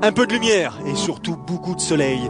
Un peu de lumière et surtout beaucoup de soleil.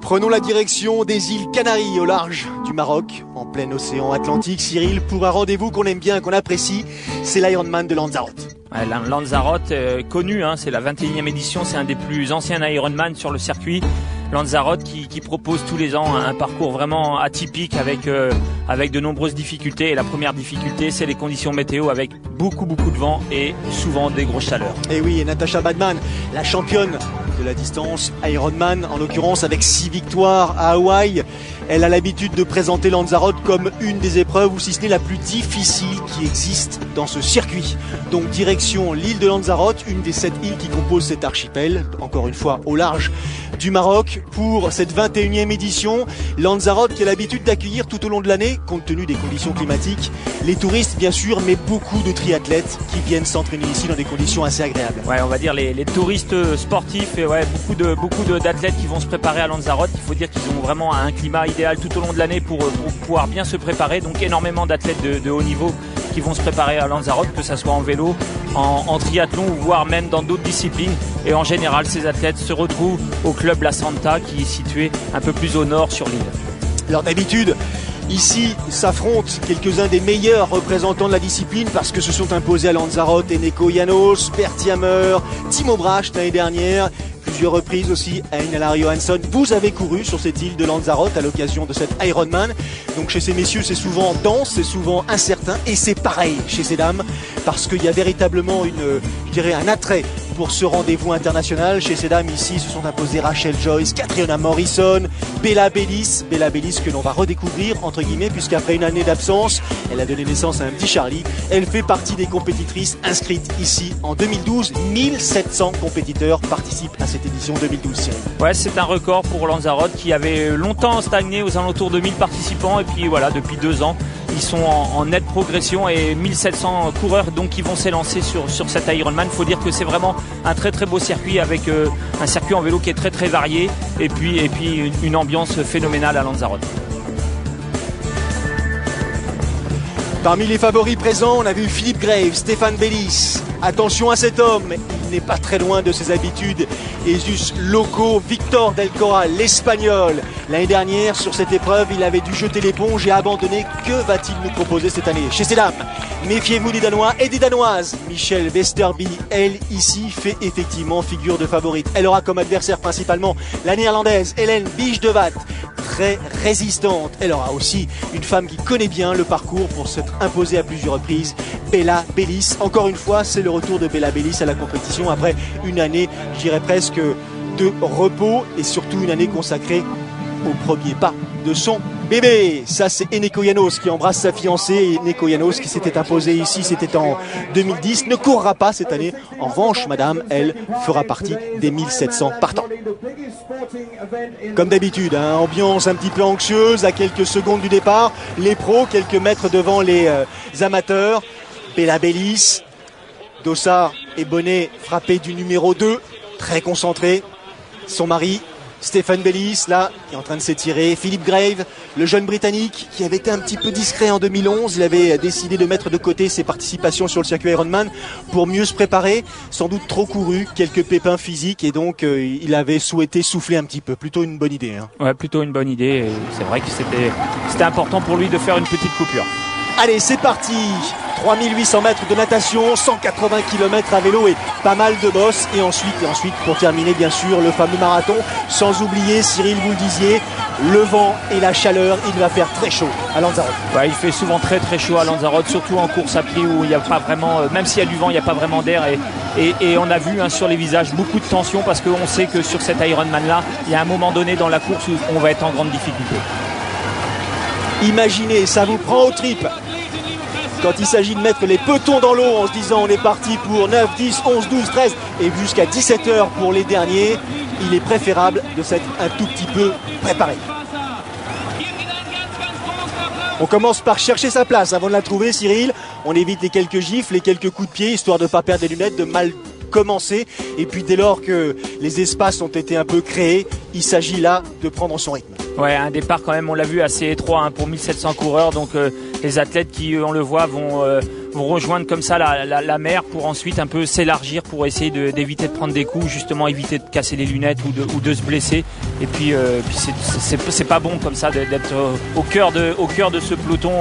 Prenons la direction des îles Canaries au large du Maroc, en plein océan Atlantique, Cyril, pour un rendez-vous qu'on aime bien, qu'on apprécie, c'est l'Ironman de Lanzarote. Ouais, Lanzarote, connu, c'est la 21e édition, c'est un des plus anciens Ironman sur le circuit. Lanzarote qui propose tous les ans un parcours vraiment atypique avec de nombreuses difficultés. Et la première difficulté, c'est les conditions météo avec beaucoup de vent et souvent des grosses chaleurs. Et oui, et Natasha Badman, la championne de la distance Ironman, en l'occurrence avec 6 victoires à Hawaï. Elle a l'habitude de présenter Lanzarote comme une des épreuves, ou si ce n'est la plus difficile qui existe dans ce circuit. Donc direction l'île de Lanzarote, une des 7 îles qui composent cet archipel, encore une fois au large du Maroc, pour cette 21e édition. Lanzarote qui a l'habitude d'accueillir tout au long de l'année, compte tenu des conditions climatiques, les touristes bien sûr, mais beaucoup de triathlètes qui viennent s'entraîner ici dans des conditions assez agréables. Ouais, on va dire les touristes sportifs et beaucoup d'athlètes qui vont se préparer à Lanzarote. Il faut dire qu'ils ont vraiment un climat idéal tout au long de l'année pour pouvoir bien se préparer. Donc énormément d'athlètes de haut niveau qui vont se préparer à Lanzarote, que ça soit en vélo, en triathlon ou voire même dans d'autres disciplines. Et en général, ces athlètes se retrouvent au club La Santa qui est situé un peu plus au nord sur l'île. Alors d'habitude, ici s'affrontent quelques-uns des meilleurs représentants de la discipline parce que se sont imposés à Lanzarote Eneko Janos, Bert Yammer, Timo Bracht l'année dernière, plusieurs reprises aussi Hein Alain Johansson. Vous avez couru sur cette île de Lanzarote à l'occasion de cet Ironman. Donc chez ces messieurs, c'est souvent dense, c'est souvent incertain, et c'est pareil chez ces dames parce qu'il y a véritablement un attrait pour ce rendez-vous international. Chez ces dames ici se sont imposées Rachel Joyce, Catriona Morrison, Bella Bellis que l'on va redécouvrir entre guillemets, puisqu'après une année d'absence, elle a donné naissance à un petit Charlie. Elle fait partie des compétitrices inscrites ici en 2012. 1700 compétiteurs participent à cette édition 2012, Cyril. Ouais, c'est un record pour Lanzarote qui avait longtemps stagné aux alentours de 1000 participants, et puis voilà, depuis 2 ans ils sont en nette progression, et 1700 coureurs donc qui vont s'élancer sur cet Ironman. Il faut dire que c'est vraiment un très beau circuit avec un circuit en vélo qui est très varié, et puis une ambiance phénoménale à Lanzarote. Parmi les favoris présents, on a vu Philippe Graves, Stéphane Bellis. Attention à cet homme, il n'est pas très loin de ses habitudes. Jesus Loco, Victor Del Corral, l'Espagnol. L'année dernière, sur cette épreuve, il avait dû jeter l'éponge et abandonner. Que va-t-il nous proposer cette année? Chez ces dames, méfiez-vous des Danois et des Danoises. Michelle Westerby, elle, ici, fait effectivement figure de favorite. Elle aura comme adversaire principalement la néerlandaise Hélène Biche-de-Watt, très résistante. Elle aura aussi une femme qui connaît bien le parcours pour s'être imposée à plusieurs reprises, Bella Bellis. Encore une fois, c'est le retour de Bella Bellis à la compétition après une année, je dirais presque, de repos, et surtout une année consacrée au premier pas de son bébé. Ça, c'est Eneko Janos qui embrasse sa fiancée. Eneko Janos qui s'était imposée ici, c'était en 2010, ne courra pas cette année. En revanche, madame, elle fera partie des 1700 partants. Comme d'habitude, ambiance un petit peu anxieuse à quelques secondes du départ. Les pros, quelques mètres devant les amateurs. Bella Bellis, Dossard et Bonnet frappés du numéro 2, très concentré. Son mari, Stéphane Bellis, là, est en train de s'étirer. Philippe Graves, le jeune Britannique, qui avait été un petit peu discret en 2011. Il avait décidé de mettre de côté ses participations sur le circuit Ironman pour mieux se préparer. Sans doute trop couru, quelques pépins physiques, et donc il avait souhaité souffler un petit peu. Plutôt une bonne idée. Ouais, plutôt une bonne idée. Et c'est vrai que c'était important pour lui de faire une petite coupure. Allez, c'est parti. 3800 mètres de natation, 180 km à vélo et pas mal de bosses. Et ensuite, pour terminer, bien sûr, le fameux marathon. Sans oublier, Cyril, vous le disiez, le vent et la chaleur. Il va faire très chaud à Lanzarote. Ouais, il fait souvent très chaud à Lanzarote, surtout en course à pied où il n'y a pas vraiment, même s'il y a du vent, il n'y a pas vraiment d'air. Et on a vu sur les visages beaucoup de tension, parce qu'on sait que sur cet Ironman-là, il y a un moment donné dans la course où on va être en grande difficulté. Imaginez, ça vous prend aux tripes quand il s'agit de mettre les petons dans l'eau en se disant on est parti pour 9, 10, 11, 12, 13 et jusqu'à 17 heures pour les derniers. Il est préférable de s'être un tout petit peu préparé. On commence par chercher sa place avant de la trouver, Cyril. On évite les quelques gifles, les quelques coups de pied, histoire de ne pas perdre les lunettes, de mal commencer. Et puis dès lors que les espaces ont été un peu créés, il s'agit là de prendre son rythme. Ouais, un départ quand même, on l'a vu, assez étroit pour 1700 coureurs. Donc les athlètes qui, on le voit, vont rejoindre comme ça la mer pour ensuite un peu s'élargir pour essayer d'éviter de prendre des coups, justement éviter de casser les lunettes ou de se blesser. Et puis c'est pas bon comme ça d'être au cœur de ce peloton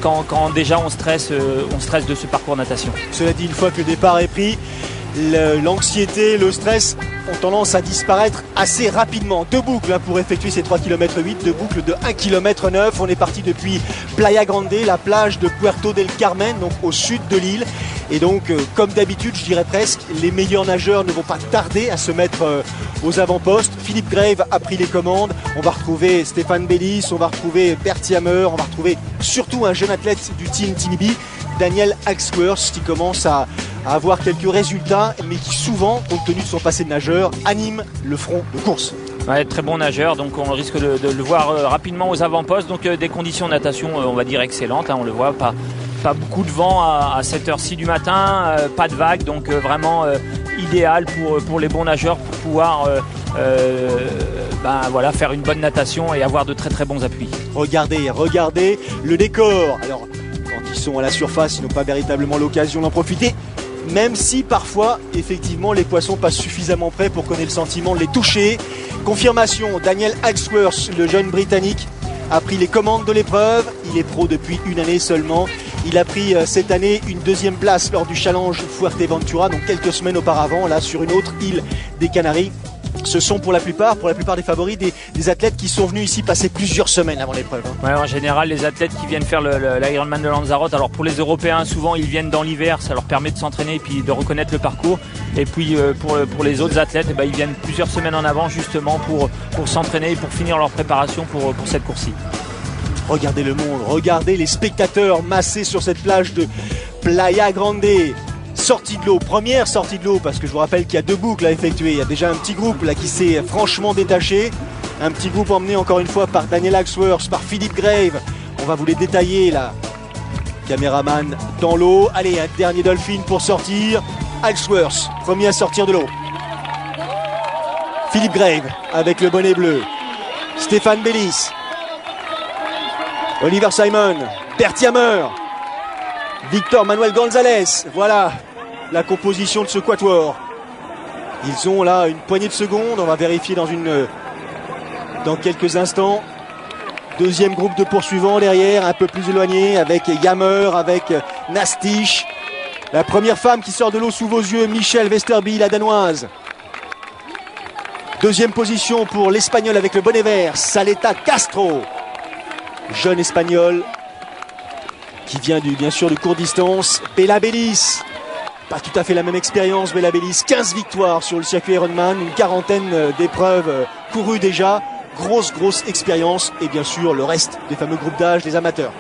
quand déjà on stresse de ce parcours natation. Cela dit, une fois que le départ est pris, l'anxiété, le stress ont tendance à disparaître assez rapidement. 2 boucles pour effectuer ces 3,8 km, 2 boucles de 1,9 km. On est parti depuis Playa Grande, la plage de Puerto del Carmen, donc au sud de l'île. Et donc, comme d'habitude, je dirais presque, les meilleurs nageurs ne vont pas tarder à se mettre aux avant-postes. Philippe Grave a pris les commandes. On va retrouver Stéphane Bellis, on va retrouver Bertie Hammer, on va retrouver surtout un jeune athlète du Team Tinibi, Daniel Axworth, qui commence à avoir quelques résultats, mais qui souvent, compte tenu de son passé de nageur, anime le front de course. Ouais, très bon nageur, donc on risque de le voir rapidement aux avant-postes. Donc des conditions de natation, on va dire excellentes, on le voit, pas beaucoup de vent à cette heure-ci du matin, pas de vagues, donc vraiment idéal pour les bons nageurs pour pouvoir faire une bonne natation et avoir de très très bons appuis. Regardez le décor. Alors, quand ils sont à la surface, ils n'ont pas véritablement l'occasion d'en profiter. Même si parfois, effectivement, les poissons passent suffisamment près pour qu'on ait le sentiment de les toucher. Confirmation, Daniel Axworth, le jeune Britannique, a pris les commandes de l'épreuve. Il est pro depuis une année seulement. Il a pris cette année une 2e place lors du challenge Fuerteventura, donc quelques semaines auparavant, là sur une autre île des Canaries. Ce sont pour la plupart des favoris des athlètes qui sont venus ici passer plusieurs semaines avant l'épreuve. Ouais, en général, les athlètes qui viennent faire l'Ironman de Lanzarote, alors pour les Européens, souvent ils viennent dans l'hiver, ça leur permet de s'entraîner et puis de reconnaître le parcours. Et puis pour les autres athlètes, ils viennent plusieurs semaines en avant justement pour s'entraîner et pour finir leur préparation pour cette course-ci. Regardez le monde, regardez les spectateurs massés sur cette plage de Playa Grande. Sortie de l'eau, première sortie de l'eau, parce que je vous rappelle qu'il y a 2 boucles à effectuer. Il y a déjà un petit groupe là qui s'est franchement détaché. Un petit groupe emmené encore une fois par Daniel Axworth, par Philippe Grave. On va vous les détailler là. Caméraman dans l'eau. Allez, un dernier dolphin pour sortir. Axworth, premier à sortir de l'eau. Philippe Grave avec le bonnet bleu. Stéphane Bellis. Oliver Simon. Bertie Hammer. Victor Manuel González. Voilà la composition de ce quatuor. Ils ont là une poignée de secondes. On va vérifier dans quelques instants. 2e groupe de poursuivants derrière, un peu plus éloigné, avec Yammer, avec Nastich. La première femme qui sort de l'eau sous vos yeux, Michelle Westerby, la danoise. 2e position pour l'Espagnol avec le bonnet vert, Saleta Castro. Jeune Espagnol qui vient bien sûr du court distance. Bella Bellis, pas tout à fait la même expérience. Bella Bellis, 15 victoires sur le circuit Ironman, une 40aine d'épreuves courues déjà. Grosse expérience, et bien sûr le reste des fameux groupes d'âge, des amateurs.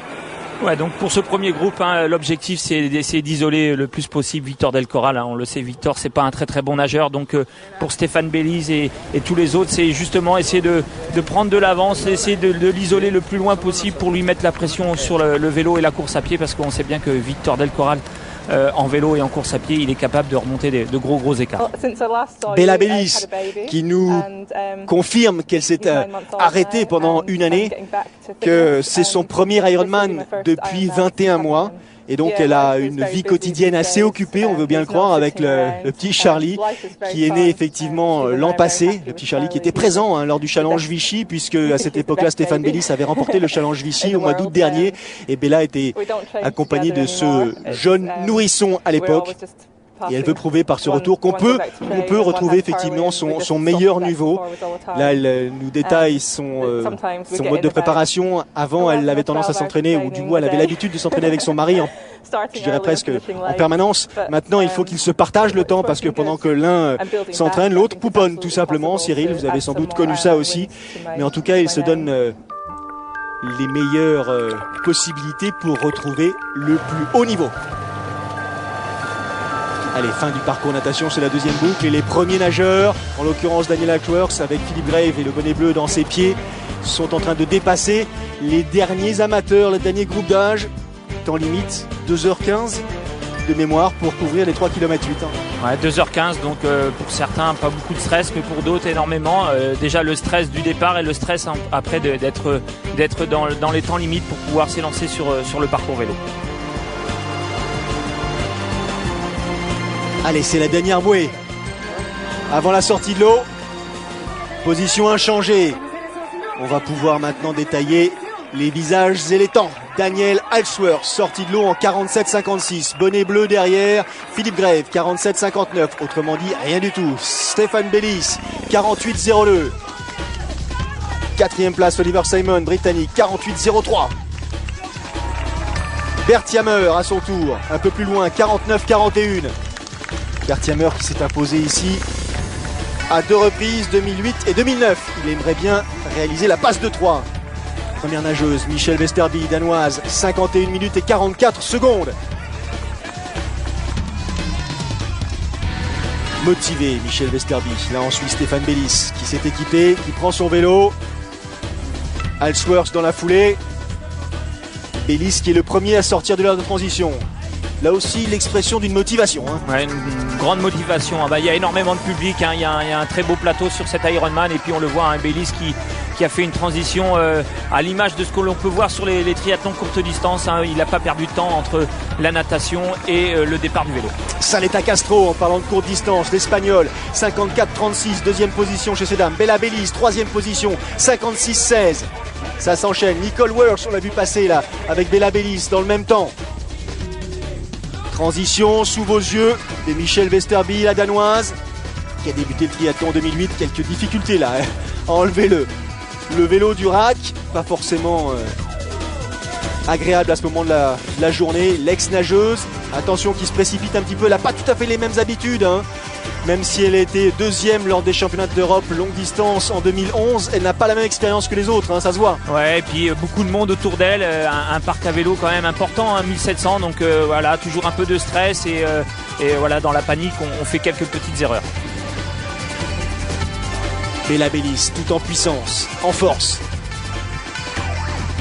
Ouais, donc pour ce premier groupe, l'objectif c'est d'essayer d'isoler le plus possible Victor Del Corral. On le sait, Victor c'est pas un très bon nageur, donc pour Stéphane Bellis et tous les autres, c'est justement essayer de prendre de l'avance, essayer de l'isoler le plus loin possible pour lui mettre la pression sur le vélo et la course à pied, parce qu'on sait bien que Victor Del Corral en vélo et en course à pied, il est capable de remonter de gros écarts. Bella Bellis qui nous confirme qu'elle s'est arrêtée pendant une année, que c'est son premier Ironman depuis 21 mois. Et donc elle a une vie quotidienne assez occupée, on veut bien le croire, avec le petit Charlie qui est né effectivement l'an passé. Le petit Charlie qui était présent lors du Challenge Vichy, puisque à cette époque-là Stéphane Bellis avait remporté le Challenge Vichy au mois d'août dernier. Et Bella était accompagnée de ce jeune nourrisson à l'époque. Et elle veut prouver par ce retour qu'on peut retrouver effectivement son meilleur niveau. Là, elle nous détaille son mode de préparation. Avant, elle avait tendance à s'entraîner, ou du moins, elle avait l'habitude de s'entraîner avec son mari, je dirais presque en permanence. Maintenant, il faut qu'ils se partagent le temps, parce que pendant que l'un s'entraîne, l'autre pouponne, tout simplement. Cyril, vous avez sans doute connu ça aussi. Mais en tout cas, ils se donnent les meilleures possibilités pour retrouver le plus haut niveau. Allez, fin du parcours natation, c'est la 2e boucle. Et les premiers nageurs, en l'occurrence Daniel Axworth avec Philippe Grave et le bonnet bleu dans ses pieds, sont en train de dépasser les derniers amateurs, le dernier groupe d'âge. Temps limite, 2h15 de mémoire pour couvrir les 3,8 km. Ouais, 2h15, donc pour certains, pas beaucoup de stress, mais pour d'autres, énormément. Déjà le stress du départ et le stress après d'être dans les temps limites pour pouvoir s'élancer sur le parcours vélo. Allez, c'est la dernière bouée. Avant la sortie de l'eau. Position inchangée. On va pouvoir maintenant détailler les visages et les temps. Daniel Halsworth, sorti de l'eau en 47,56. Bonnet bleu derrière. Philippe Grève, 47,59. Autrement dit, rien du tout. Stéphane Bellis, 48,02. Quatrième place, Oliver Simon, britannique, 48,03. Bert Yammer à son tour, un peu plus loin, 49,41. Bert Yammer qui s'est imposé ici à 2 reprises, 2008 et 2009. Il aimerait bien réaliser la passe de 3. Première nageuse, Michelle Vesterby, danoise, 51 minutes et 44 secondes. Motivé, Michelle Vesterby. Là, on suit Stéphane Bellis qui s'est équipé, qui prend son vélo. Halsworth dans la foulée. Bellis qui est le premier à sortir de l'heure de transition. Là aussi, l'expression d'une motivation. Ouais, une grande motivation. Il y a énormément de public. Il y a un très beau plateau sur cet Ironman. Et puis, on le voit, Bellis qui a fait une transition à l'image de ce que l'on peut voir sur les triathlons courte distance. Il n'a pas perdu de temps entre la natation et le départ du vélo. Saleta Castro, en parlant de courte distance, l'Espagnol, 54-36, deuxième position chez ces dames. Bella Bellis, troisième position, 56-16. Ça s'enchaîne. Nicole Worth, on l'a vu passer là, avec Bella Bellis dans le même temps. Transition sous vos yeux de Michelle Vesterby, la danoise, qui a débuté le triathlon en 2008. Quelques difficultés là, à enlever le vélo du rack. Pas forcément agréable à ce moment de la journée. L'ex-nageuse, attention qui se précipite un petit peu. Elle n'a pas tout à fait les mêmes habitudes. Même si elle a été deuxième lors des championnats d'Europe longue distance en 2011, elle n'a pas la même expérience que les autres, ça se voit. Ouais, et puis beaucoup de monde autour d'elle, un parc à vélo quand même important, 1700, donc voilà, toujours un peu de stress et voilà, dans la panique, on fait quelques petites erreurs. Bella Bellis, tout en puissance, en force.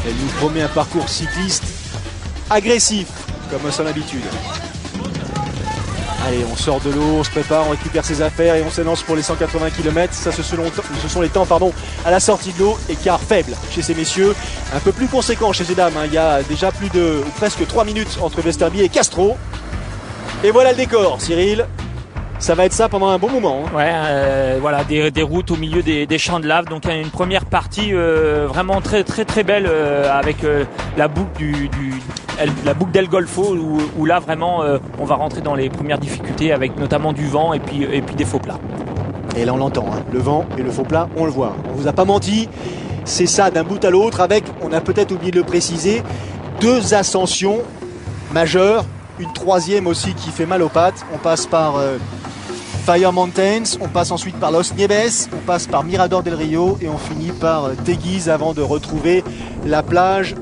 Elle nous promet un parcours cycliste agressif, comme à son habitude. Allez, on sort de l'eau, on se prépare, on récupère ses affaires et on s'élance pour les 180 km. Ça, ce sont les temps à la sortie de l'eau. Écart faible chez ces messieurs, un peu plus conséquent chez ces dames. Il y a déjà presque 3 minutes entre Vesterby et Castro. Et voilà le décor, Cyril. Ça va être ça pendant un bon moment. Ouais, voilà, des routes au milieu des champs de lave. Donc une première partie vraiment très très très belle avec la boucle la boucle d'El Golfo où là vraiment on va rentrer dans les premières difficultés avec notamment du vent et puis des faux plats. Et là on l'entend, le vent et le faux plat, on le voit. On vous a pas menti, c'est ça d'un bout à l'autre avec, on a peut-être oublié de le préciser, 2 ascensions majeures, une troisième aussi qui fait mal aux pattes. On passe par Fire Mountains, on passe ensuite par Los Nieves, on passe par Mirador del Rio et on finit par Teguise avant de retrouver la plage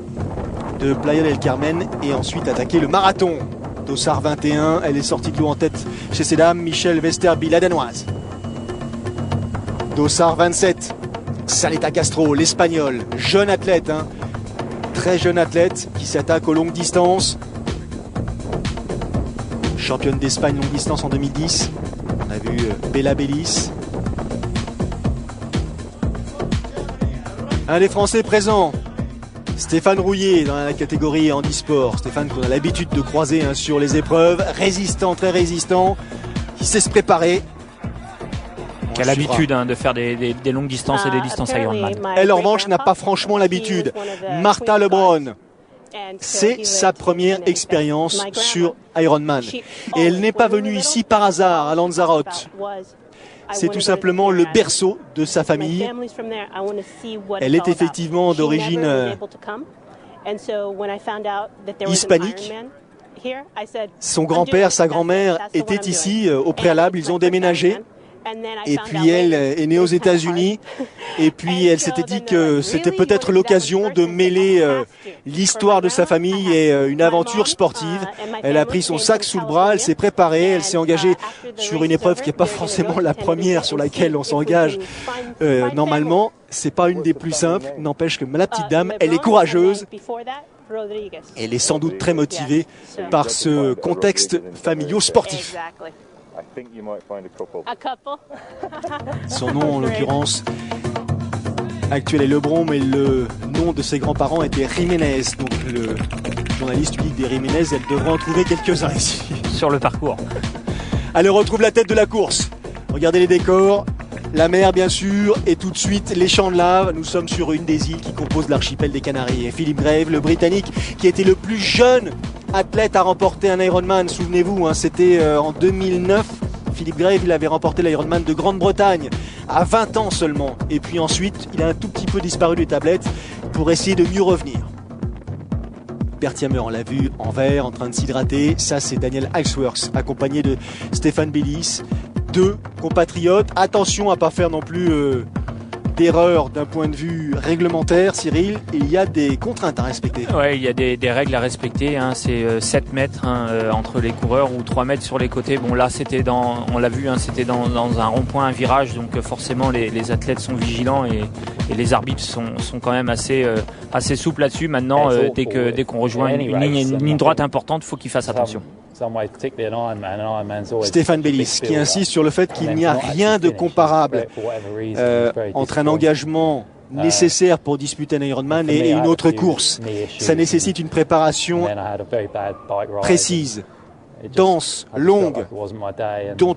de Playa del Carmen et ensuite attaquer le marathon. Dossard 21, elle est sortie de l'eau en tête chez ces dames. Michelle Vesterby, la danoise. Dossard 27, Saleta Castro, l'espagnol, jeune athlète, très jeune athlète qui s'attaque aux longues distances. Championne d'Espagne longue distance en 2010. On a vu Bella Bellis. Un des Français présents, Stéphane Rouillet dans la catégorie handisport. Stéphane qu'on a l'habitude de croiser sur les épreuves. Résistant, très résistant. Qui sait se préparer. Qui a l'habitude de faire des longues distances et des distances Ironman. Elle en revanche n'a pas franchement l'habitude. Martha Lebron. C'est sa première expérience sur Ironman. Et elle n'est pas venue ici par hasard à Lanzarote. C'est tout simplement le berceau de sa famille. Elle est effectivement d'origine hispanique. Son grand-père, sa grand-mère étaient ici au préalable, ils ont déménagé. Et puis elle est née aux États-Unis. Et puis elle s'était dit que c'était peut-être l'occasion de mêler l'histoire de sa famille et une aventure sportive. Elle a pris son sac sous le bras, elle s'est préparée, elle s'est engagée sur une épreuve qui n'est pas forcément la première sur laquelle on s'engage normalement. C'est pas une des plus simples, n'empêche que la petite dame, elle est courageuse. Elle est sans doute très motivée par ce contexte familial-sportif. Son nom en l'occurrence actuel est Lebron, mais le nom de ses grands-parents était Jiménez. Donc le journaliste lui dit des Jiménez, elle devrait en trouver quelques-uns ici. Sur le parcours. Allez, on retrouve la tête de la course. Regardez les décors, la mer bien sûr, et tout de suite les champs de lave. Nous sommes sur une des îles qui composent l'archipel des Canaries. Et Philip Grave, le Britannique, qui était le plus jeune athlète à remporter un Ironman, souvenez-vous, hein, c'était en 2009. Philip Grave, il avait remporté l'Ironman de Grande-Bretagne à 20 ans seulement. Et puis ensuite, il a un tout petit peu disparu des tablettes pour essayer de mieux revenir. Bert Yammer, on l'a vu en vert, en train de s'hydrater. Ça, c'est Daniel Hawksworth, accompagné de Stéphane Bellis. Deux compatriotes. Attention à ne pas faire non plus d'erreur d'un point de vue réglementaire, Cyril. Il y a des contraintes à respecter. Ouais, il y a des règles à respecter. Hein. C'est 7 mètres entre les coureurs ou 3 mètres sur les côtés. Bon, là, on l'a vu, hein, c'était dans un rond-point, un virage. Donc forcément, les athlètes sont vigilants et les arbitres sont quand même assez souples là-dessus. Maintenant, dès qu'on rejoint une ligne droite importante, il faut qu'ils fassent attention. Stéphane Bellis qui insiste sur le fait qu'il n'y a rien de comparable entre un engagement nécessaire pour disputer un Ironman et une autre course. Ça nécessite une préparation précise, dense, longue, dont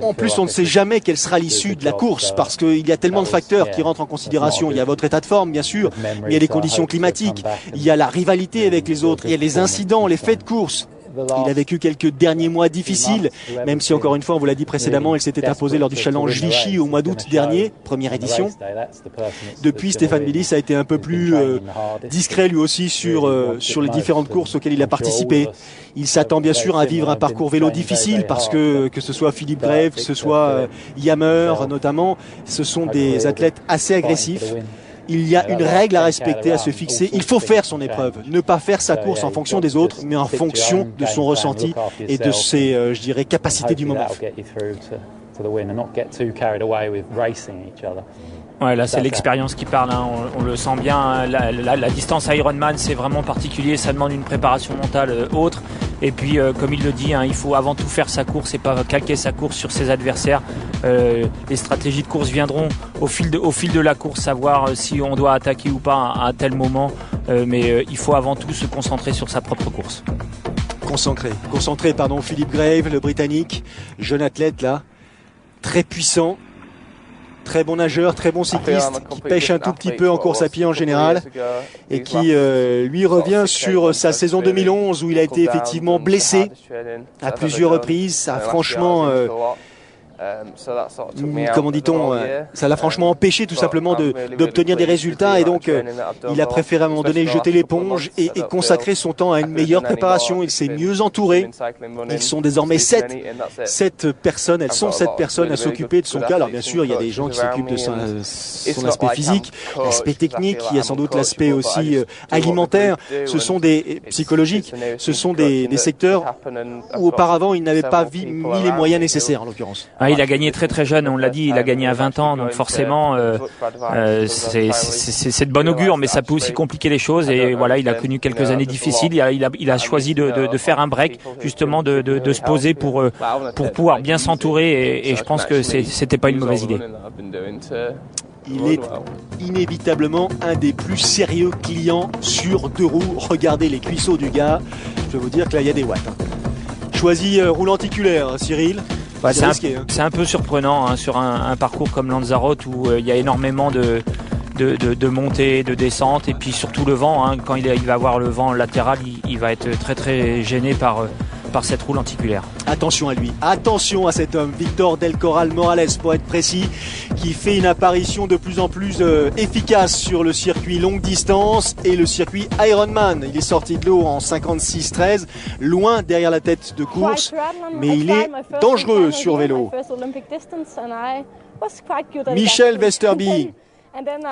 en plus on ne sait jamais quelle sera l'issue de la course parce qu'il y a tellement de facteurs qui rentrent en considération. Il y a votre état de forme bien sûr, mais il y a les conditions climatiques, il y a la rivalité avec les autres, il y a les incidents, les faits de course. Il a vécu quelques derniers mois difficiles, même si encore une fois, on vous l'a dit précédemment, il s'était imposé lors du challenge Vichy au mois d'août dernier, première édition. Depuis, Stéphane Bellis a été un peu plus discret lui aussi sur les différentes courses auxquelles il a participé. Il s'attend bien sûr à vivre un parcours vélo difficile parce que ce soit Philip Grave, que ce soit Yammer notamment, ce sont des athlètes assez agressifs. Il y a une règle à respecter, à se fixer. Il faut faire son épreuve, ne pas faire sa course en fonction des autres, mais en fonction de son ressenti et de ses, je dirais, capacités du moment. Ouais, là c'est l'expérience qui parle, hein. On le sent bien, hein. La distance Ironman c'est vraiment particulier, ça demande une préparation mentale autre. Et puis comme il le dit, hein, il faut avant tout faire sa course et pas calquer sa course sur ses adversaires. Les stratégies de course viendront au fil de la course, savoir si on doit attaquer ou pas à un tel moment. Mais il faut avant tout se concentrer sur sa propre course. Concentré, Philip Grave, le Britannique, jeune athlète là, très puissant. Très bon nageur, très bon cycliste, qui pêche un tout petit peu en course à pied en général et qui lui revient sur sa saison 2011 où il a été effectivement blessé à plusieurs reprises. Ça a franchement, comment dit-on, ça l'a franchement empêché tout simplement d'obtenir des résultats et donc il a préféré à un moment donné jeter l'éponge et consacrer son temps à une meilleure préparation. Il s'est mieux entouré. Ils sont désormais 7 personnes, elles sont 7 personnes à s'occuper de son cas. Alors bien sûr, il y a des gens qui s'occupent de son aspect physique, l'aspect technique, il y a sans doute l'aspect aussi alimentaire, ce sont des psychologiques, ce sont des secteurs où auparavant il n'avait pas mis les moyens nécessaires en l'occurrence. Ah, il a gagné très très jeune, on l'a dit, il a gagné à 20 ans, donc forcément c'est de bon augure, mais ça peut aussi compliquer les choses. Et voilà, il a connu quelques années difficiles, il a choisi de faire un break, justement de se poser pour pouvoir bien s'entourer et je pense que c'était pas une mauvaise idée. Il est inévitablement un des plus sérieux clients sur 2 roues. Regardez les cuisseaux du gars, je peux vous dire que là il y a des watts. Choisi roulanticulaire, hein, Cyril. Ouais, c'est un peu surprenant hein, sur un parcours comme Lanzarote où il y a énormément de montées, de descentes et puis surtout le vent. Hein, quand il va avoir le vent latéral, il va être très très gêné par cette roue lenticulaire. Attention à lui, attention à cet homme, Victor Del Corral Morales pour être précis, qui fait une apparition de plus en plus efficace sur le circuit longue distance et le circuit Ironman. Il est sorti de l'eau en 56-13, loin derrière la tête de course, mais il est dangereux sur vélo. Michelle Westerby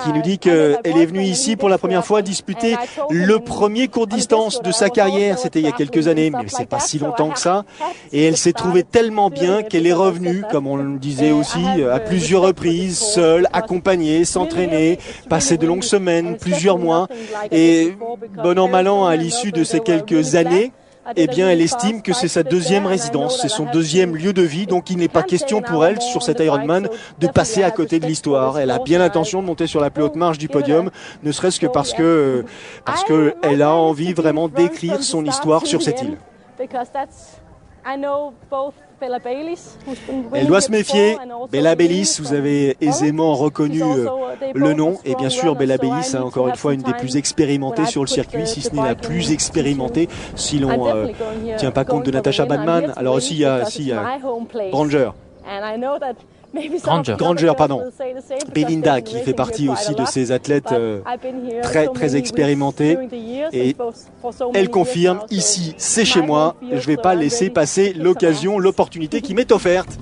qui nous dit qu'elle est venue ici pour la première fois disputer le premier court distance de sa carrière. C'était il y a quelques années, mais c'est pas si longtemps que ça. Et elle s'est trouvée tellement bien qu'elle est revenue, comme on le disait aussi, à plusieurs reprises, seule, accompagnée, s'entraîner, passer de longues semaines, plusieurs mois. Et bon an, mal an, à l'issue de ces quelques années, eh bien, elle estime que c'est sa deuxième résidence, c'est son deuxième lieu de vie, donc il n'est pas question pour elle, sur cet Ironman, de passer à côté de l'histoire. Elle a bien l'intention de monter sur la plus haute marche du podium, ne serait-ce que parce que elle a envie vraiment d'écrire son histoire sur cette île. Elle doit se méfier. Bella Bayliss, vous avez aisément reconnu le nom. Et bien sûr, Bella Bayliss, encore une fois, une des plus expérimentées sur le circuit, si ce n'est la plus expérimentée, si l'on ne tient pas compte de Natasha Badman. Alors aussi, il y a Granger, pardon. Belinda, qui fait partie aussi de ces athlètes très expérimentés. Et elle confirme, ici, c'est chez moi. Je ne vais pas laisser passer l'opportunité qui m'est offerte.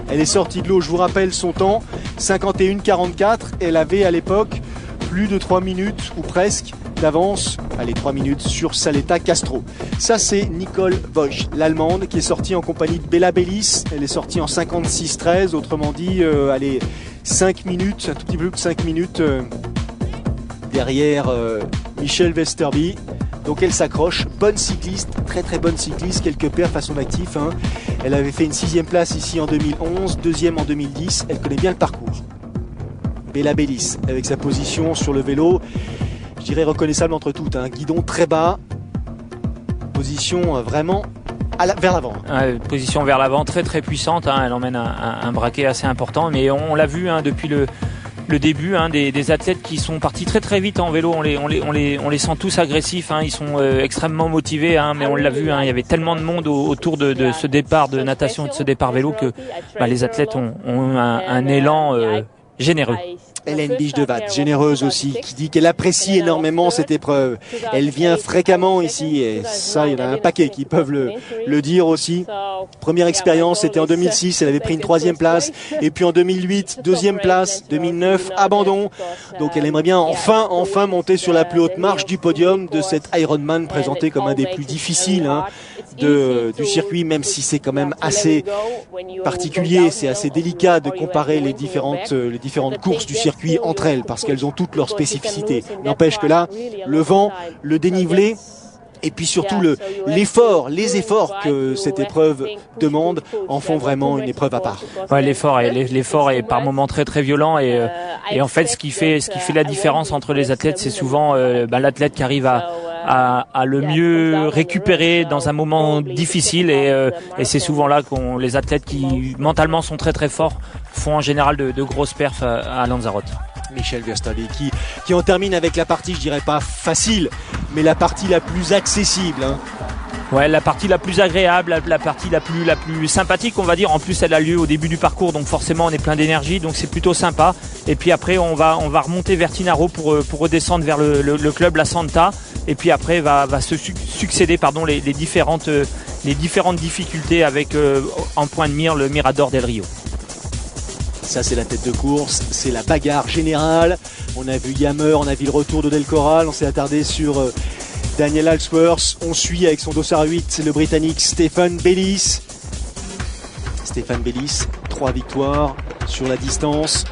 Elle est sortie de l'eau, je vous rappelle son temps, 51,44. Elle avait à l'époque plus de 3 minutes, ou presque, d'avance, 3 minutes sur Saletta Castro. Ça, c'est Nicole Vosch, l'Allemande, qui est sortie en compagnie de Bella Bayliss. Elle est sortie en 56,13, autrement dit, 5 minutes, un tout petit peu plus de 5 minutes derrière Michelle Westerby. Donc elle s'accroche, bonne cycliste, très bonne cycliste, quelques perfs à son actif. Elle avait fait une 6e place ici en 2011, 2e en 2010, elle connaît bien le parcours. Bella Bayliss, avec sa position sur le vélo, je dirais reconnaissable entre toutes, guidon très bas, position vraiment vers l'avant. Position vers l'avant très puissante, elle emmène un braquet assez important, mais on l'a vu depuis le début, des athlètes qui sont partis très vite en vélo, on les sent tous agressifs, ils sont extrêmement motivés, mais on l'a vu, il y avait tellement de monde autour de ce départ de natation et de ce départ vélo que les athlètes ont un élan généreux. Hélène Biche-Dewatt, généreuse aussi, qui dit qu'elle apprécie énormément cette épreuve. Elle vient fréquemment ici, et ça, il y en a un paquet qui peuvent le dire aussi. Première expérience, c'était en 2006, elle avait pris une 3e place, et puis en 2008, 2e place, 2009, abandon. Donc elle aimerait bien enfin monter sur la plus haute marche du podium de cet Ironman présenté comme un des plus difficiles du circuit, même si c'est quand même assez particulier, c'est assez délicat de comparer les différentes courses du circuit entre elles, parce qu'elles ont toutes leurs spécificités. N'empêche que là, le vent, le dénivelé, et puis surtout les efforts que cette épreuve demande en font vraiment une épreuve à part. L'effort est par moments très violent, et en fait ce qui fait la différence entre les athlètes, c'est souvent l'athlète qui arrive à le mieux récupérer dans un moment difficile, et c'est souvent là qu'on les athlètes qui mentalement sont très forts font en général de grosses perfs à Lanzarote. Michelle Westerby qui en termine avec la partie, je dirais pas facile, mais la partie la plus accessible. La partie la plus agréable, la partie la plus sympathique, on va dire. En plus, elle a lieu au début du parcours, donc forcément on est plein d'énergie, donc c'est plutôt sympa. Et puis après, on va remonter vers Tinaro pour redescendre vers le club La Santa. Et puis après va se succéder les différentes difficultés avec en point de mire le Mirador del Rio. Ça, c'est la tête de course, c'est la bagarre générale. On a vu Yammer, on a vu le retour de Del Corral, on s'est attardé sur Daniel Halsworth. On suit avec son dossard 8 le Britannique Stefan Bayliss. Stefan Bayliss, 3 victoires sur la distance.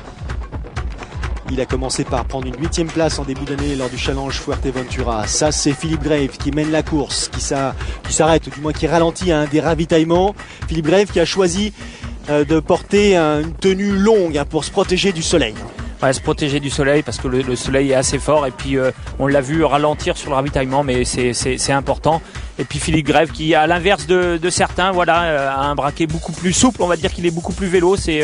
Il a commencé par prendre une 8e place en début d'année lors du Challenge Fuerteventura. Ça, c'est Philippe Grave qui mène la course, qui s'arrête, ou du moins qui ralentit à un des ravitaillements. Philippe Grave qui a choisi de porter une tenue longue pour se protéger du soleil. Se protéger du soleil, parce que le soleil est assez fort, et puis on l'a vu ralentir sur le ravitaillement, mais c'est important. Et puis Philippe Grave qui, à l'inverse de certains, a un braquet beaucoup plus souple, on va dire qu'il est beaucoup plus vélo, c'est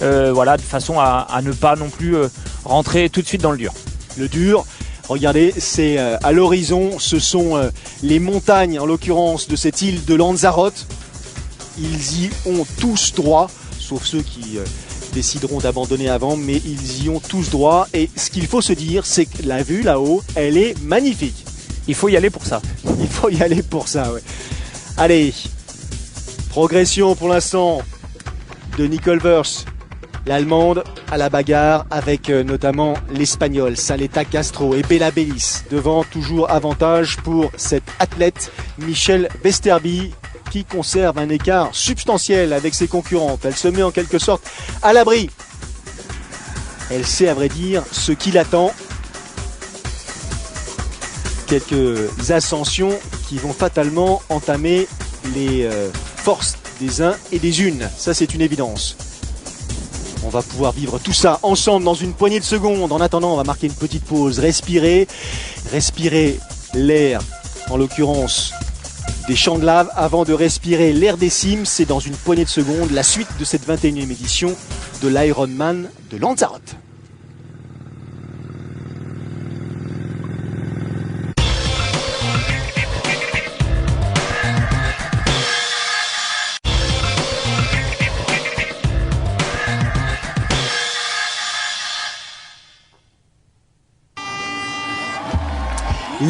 de façon à ne pas non plus rentrer tout de suite dans le dur. Le dur, regardez, c'est à l'horizon, ce sont les montagnes, en l'occurrence de cette île de Lanzarote. Ils y ont tous droit, sauf ceux qui décideront d'abandonner avant, mais ils y ont tous droit. Et ce qu'il faut se dire, c'est que la vue là-haut, elle est magnifique. Il faut y aller pour ça. Il faut y aller pour ça, ouais. Allez, progression pour l'instant de Nicole Vosch, l'Allemande, à la bagarre avec notamment l'Espagnole Saletta Castro et Bella Bayliss. Devant, toujours avantage pour cette athlète Michelle Westerby, qui conserve un écart substantiel avec ses concurrentes. Elle se met en quelque sorte à l'abri. Elle sait à vrai dire ce qui l'attend. Quelques ascensions qui vont fatalement entamer les forces des uns et des unes. Ça, c'est une évidence. On va pouvoir vivre tout ça ensemble dans une poignée de secondes. En attendant, on va marquer une petite pause. Respirer l'air, en l'occurrence des champs de lave avant de respirer l'air des cimes. C'est dans une poignée de secondes la suite de cette 21e édition de l'Ironman de Lanzarote.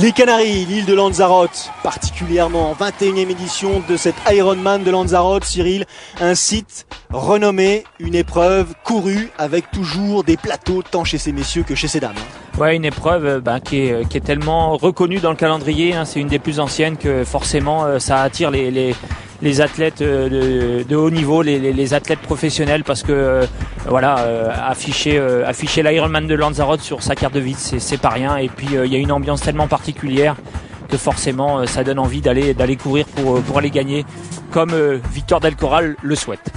Les Canaries, l'île de Lanzarote, particulièrement 21e édition de cette Ironman de Lanzarote, Cyril, un site renommé, une épreuve courue avec toujours des plateaux tant chez ces messieurs que chez ces dames. Ouais, une épreuve qui est tellement reconnue dans le calendrier, hein, c'est une des plus anciennes que forcément ça attire les athlètes de haut niveau, les athlètes professionnels, parce que afficher l'Ironman de Lanzarote sur sa carte de visite, c'est pas rien. Et puis il y a une ambiance tellement particulière que forcément ça donne envie d'aller courir pour aller gagner, comme Victor Del Corral le souhaite.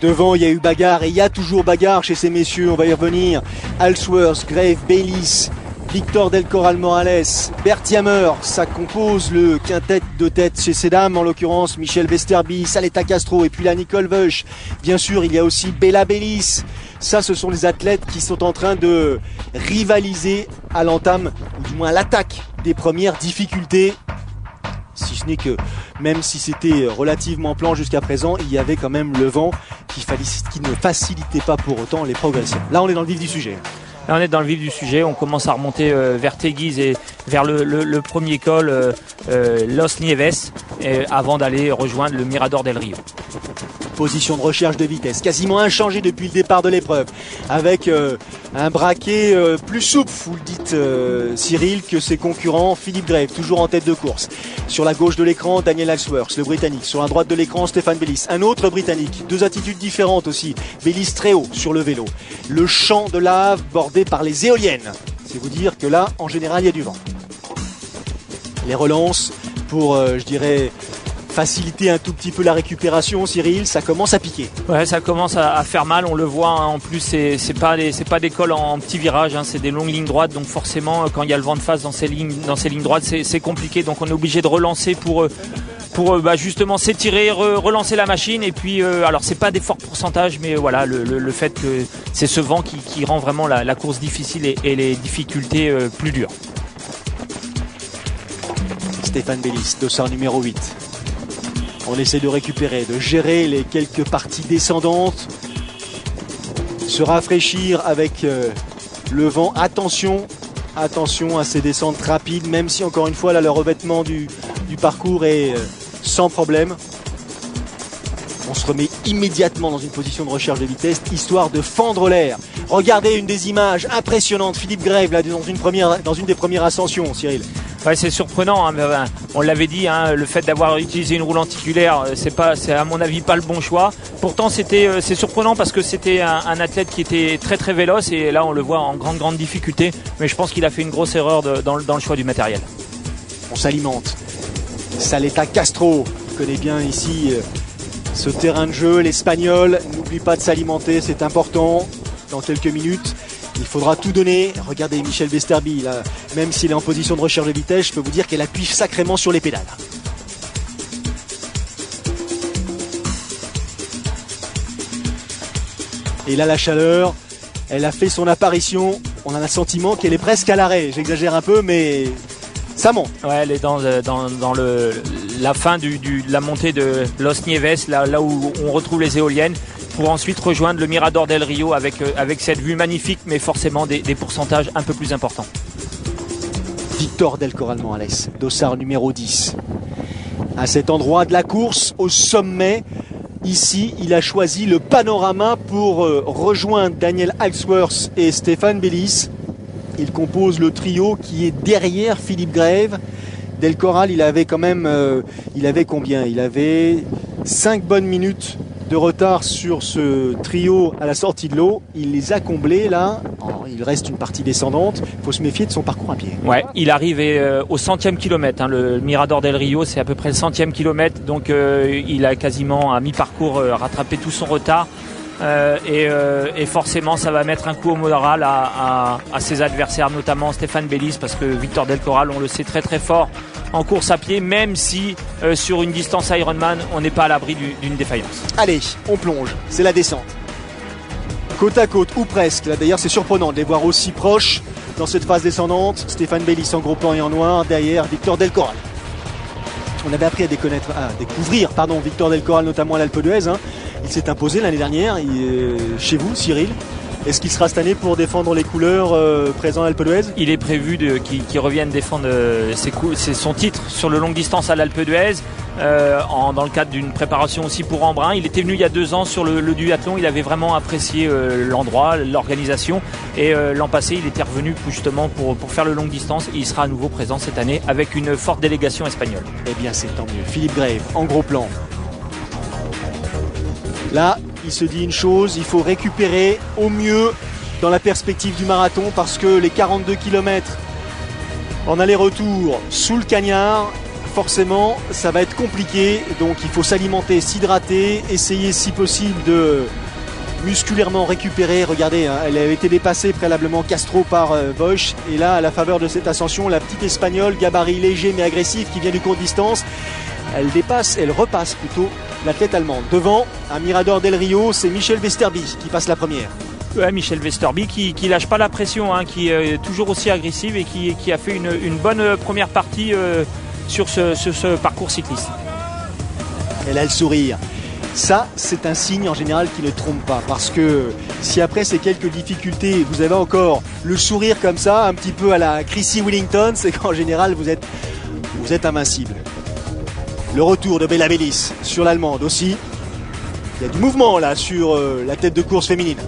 Devant, il y a eu bagarre et il y a toujours bagarre chez ces messieurs, on va y revenir. Halsworth, Grave, Bayliss, Victor Del Corral Morales, Bert Yammer, ça compose le quintet de tête chez ces dames, en l'occurrence Michel Vesterby, Saletta Castro et puis la Nicole Vush. Bien sûr, il y a aussi Bella Bayliss. Ça, ce sont les athlètes qui sont en train de rivaliser à l'entame, ou du moins à l'attaque des premières difficultés. Si ce n'est que, même si c'était relativement plan jusqu'à présent, il y avait quand même le vent qui ne facilitait pas pour autant les progressions. Là, on est dans le vif du sujet. Là, on est dans le vif du sujet, on commence à remonter vers Teguise et vers le premier col Los Nieves, avant d'aller rejoindre le Mirador del Rio. Position de recherche de vitesse, quasiment inchangée depuis le départ de l'épreuve, avec un braquet plus souple, vous le dites Cyril, que ses concurrents. Philippe Grave, toujours en tête de course. Sur la gauche de l'écran, Daniel Halsworth, le Britannique. Sur la droite de l'écran, Stéphane Bayliss, un autre Britannique. Deux attitudes différentes aussi. Bayliss très haut sur le vélo. Le champ de lave bordé par les éoliennes. C'est vous dire que là, en général, il y a du vent. Les relances pour, faciliter un tout petit peu la récupération, Cyril, ça commence à piquer. Ouais, ça commence à faire mal, on le voit, hein. En plus c'est pas des cols en petits virages, hein. C'est des longues lignes droites, donc forcément quand il y a le vent de face dans ces lignes droites, c'est compliqué, donc on est obligé de relancer pour justement s'étirer, relancer la machine. Et puis alors c'est pas des forts pourcentages, mais voilà, le fait que c'est ce vent qui rend vraiment la course difficile et les difficultés plus dures. Stéphane Bayliss, dossard numéro 8. On essaie de récupérer, de gérer les quelques parties descendantes, se rafraîchir avec le vent. Attention à ces descentes rapides, même si encore une fois là, le revêtement du parcours est sans problème. On se remet immédiatement dans une position de recherche de vitesse, histoire de fendre l'air. Regardez une des images impressionnantes, Philippe Grave là, dans une des premières ascensions, Cyril. Ouais, c'est surprenant, hein, mais, on l'avait dit, hein, le fait d'avoir utilisé une roue lenticulaire, c'est à mon avis pas le bon choix. Pourtant c'est surprenant parce que c'était un athlète qui était très très véloce, et là on le voit en grande difficulté, mais je pense qu'il a fait une grosse erreur dans le choix du matériel. On s'alimente. Saletta Castro connaît bien ici ce terrain de jeu, l'Espagnol. N'oublie pas de s'alimenter, c'est important. Dans quelques minutes, il faudra tout donner. Regardez Michel Vesterby, là, même s'il est en position de recherche de vitesse, je peux vous dire qu'elle appuie sacrément sur les pédales. Et là, la chaleur, elle a fait son apparition. On a le sentiment qu'elle est presque à l'arrêt. J'exagère un peu, mais ça monte. Ouais, elle est dans la fin de la montée de Los Nieves, là où on retrouve les éoliennes, pour ensuite rejoindre le Mirador del Rio avec cette vue magnifique, mais forcément des pourcentages un peu plus importants. Victor Del Corral Morales, dossard numéro 10. À cet endroit de la course, au sommet, ici, il a choisi le panorama pour rejoindre Daniel Halsworth et Stéphane Bayliss. Il compose le trio qui est derrière Philippe Grave. Del Corral, il avait quand même, il avait combien ? Il avait 5 bonnes minutes de retard sur ce trio à la sortie de l'eau. Il les a comblés là. Il reste une partie descendante. Il faut se méfier de son parcours à pied. Ouais, il arrive au 100e kilomètre. Hein. Le Mirador del Rio, c'est à peu près le 100e kilomètre. Donc il a quasiment à mi-parcours rattrapé tout son retard. et forcément ça va mettre un coup au moral à ses adversaires, notamment Stéphane Bellis, parce que Victor Del Corral, on le sait, très très fort en course à pied, même si sur une distance Ironman on n'est pas à l'abri d'une défaillance. Allez, on plonge, c'est la descente. Côte à côte, ou presque. Là d'ailleurs c'est surprenant de les voir aussi proches dans cette phase descendante. Stéphane Bellis en gros plan et en noir, derrière Victor Del Corral. On avait appris à découvrir Victor Del Corral, notamment à l'Alpe d'Huez. Il s'est imposé l'année dernière chez vous, Cyril. Est-ce qu'il sera cette année pour défendre les couleurs présents à l'Alpe d'Huez ? Il est prévu qu'il revienne défendre son titre sur le longue distance à l'Alpe d'Huez, dans le cadre d'une préparation aussi pour Embrun. Il était venu il y a 2 ans sur le duathlon, il avait vraiment apprécié l'endroit, l'organisation, et l'an passé il était revenu justement pour faire le longue distance, et il sera à nouveau présent cette année avec une forte délégation espagnole. Eh bien c'est tant mieux. Philippe Grave en gros plan. Là, il se dit une chose, il faut récupérer au mieux dans la perspective du marathon, parce que les 42 km en aller-retour sous le cagnard, forcément, ça va être compliqué. Donc il faut s'alimenter, s'hydrater, essayer si possible de musculairement récupérer. Regardez, elle avait été dépassée préalablement Castro par Bosch. Et là, à la faveur de cette ascension, la petite Espagnole, gabarit léger mais agressif, qui vient du court distance, elle repasse plutôt l'athlète allemande. Devant, à Mirador del Rio, c'est Michel Vesterby qui passe la première. Ouais, Michel Vesterby qui lâche pas la pression, qui est toujours aussi agressive et qui a fait une bonne première partie sur ce parcours cycliste. Elle a le sourire. Ça, c'est un signe en général qui ne trompe pas, parce que si après ces quelques difficultés, vous avez encore le sourire comme ça, un petit peu à la Chrissy Wellington, c'est qu'en général vous êtes invincible. Le retour de Bella Bellis sur l'allemande aussi. Il y a du mouvement là sur la tête de course féminine.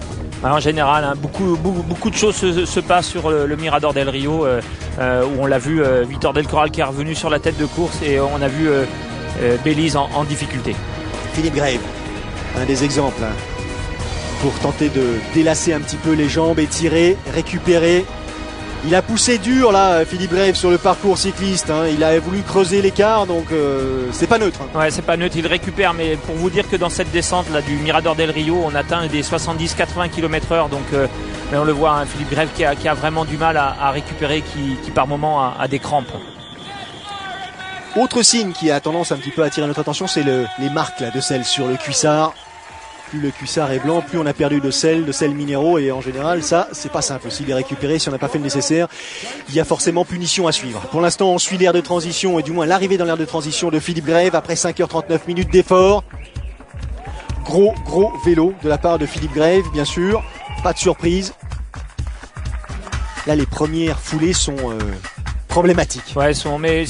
En général, beaucoup de choses se passent sur le Mirador del Rio, où on l'a vu, Victor Del Corral qui est revenu sur la tête de course, et on a vu Bellis en difficulté. Philippe Grave, un des exemples, pour tenter de délasser un petit peu les jambes, étirer, récupérer. Il a poussé dur là, Philippe Grave, sur le parcours cycliste. Il a voulu creuser l'écart, donc c'est pas neutre. Ouais, c'est pas neutre, il récupère, mais pour vous dire que dans cette descente là du Mirador del Rio, on atteint des 70-80 km/h, donc mais on le voit, Philippe Grave qui a vraiment du mal à récupérer, qui par moment a des crampes. Autre signe qui a tendance un petit peu à attirer notre attention, c'est les marques là, de sel sur le cuissard. Plus le cuissard est blanc, plus on a perdu de sel minéraux, et en général ça c'est pas simple aussi de les récupérer. Si on n'a pas fait le nécessaire, il y a forcément punition à suivre. Pour l'instant on suit l'aire de transition, et du moins l'arrivée dans l'aire de transition de Philippe Grave après 5h39 minutes d'effort. Gros vélo de la part de Philippe Grave, bien sûr, pas de surprise. Là les premières foulées sont problématiques. Ouais, mais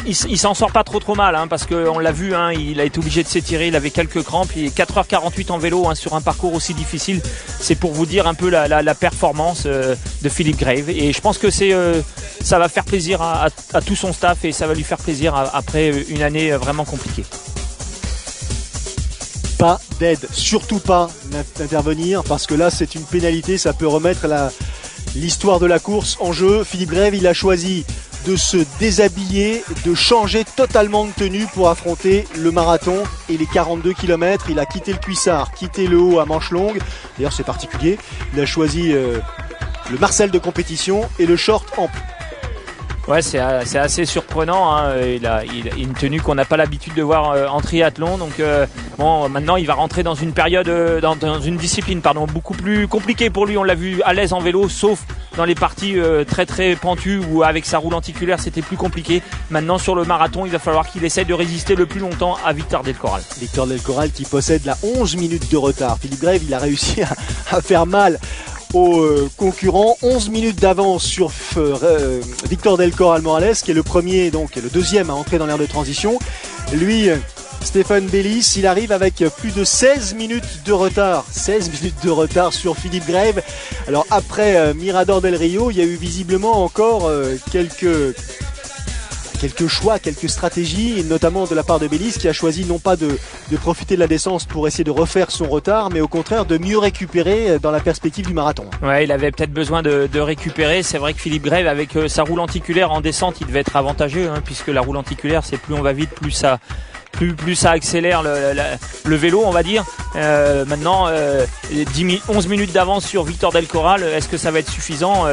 il s'en sort pas trop mal, parce qu'on l'a vu, il a été obligé de s'étirer, il avait quelques crampes. Il est 4h48 en vélo sur un parcours aussi difficile. C'est pour vous dire un peu la performance de Philippe Grave, et je pense que ça va faire plaisir à tout son staff, et ça va lui faire plaisir après une année vraiment compliquée. Pas d'aide, surtout pas d'intervenir, parce que là c'est une pénalité, ça peut remettre l'histoire de la course en jeu. Philippe Grave, il a choisi de se déshabiller, de changer totalement de tenue pour affronter le marathon et les 42 km. Il a quitté le cuissard, quitté le haut à manches longues. D'ailleurs c'est particulier, il a choisi le Marcel de compétition et le short ample. Ouais, c'est assez surprenant. Il a une tenue qu'on n'a pas l'habitude de voir en triathlon. Donc maintenant il va rentrer dans une période, dans une discipline beaucoup plus compliquée pour lui. On l'a vu à l'aise en vélo, sauf dans les parties très très pentues où avec sa roue lenticulaire c'était plus compliqué. Maintenant sur le marathon, il va falloir qu'il essaye de résister le plus longtemps à Victor Del Corral. Victor Del Corral qui possède la 11 minutes de retard. Philippe Grave, il a réussi à faire mal aux concurrents. 11 minutes d'avance sur Victor Del Corral Morales, qui est le premier, donc le deuxième à entrer dans l'aire de transition. Lui, Stéphane Bellis, il arrive avec plus de 16 minutes de retard. 16 minutes de retard sur Philippe Grave. Alors après Mirador del Rio, il y a eu visiblement encore quelques choix, quelques stratégies, et notamment de la part de Bellis, qui a choisi non pas de profiter de la descente pour essayer de refaire son retard, mais au contraire de mieux récupérer dans la perspective du marathon. Ouais, il avait peut-être besoin de récupérer. C'est vrai que Philippe Grave, avec sa roue lenticulaire en descente, il devait être avantageux, puisque la roue lenticulaire, c'est plus on va vite, plus plus ça accélère le vélo, on va dire. Maintenant, 11 minutes d'avance sur Victor Del Corral, est-ce que ça va être suffisant?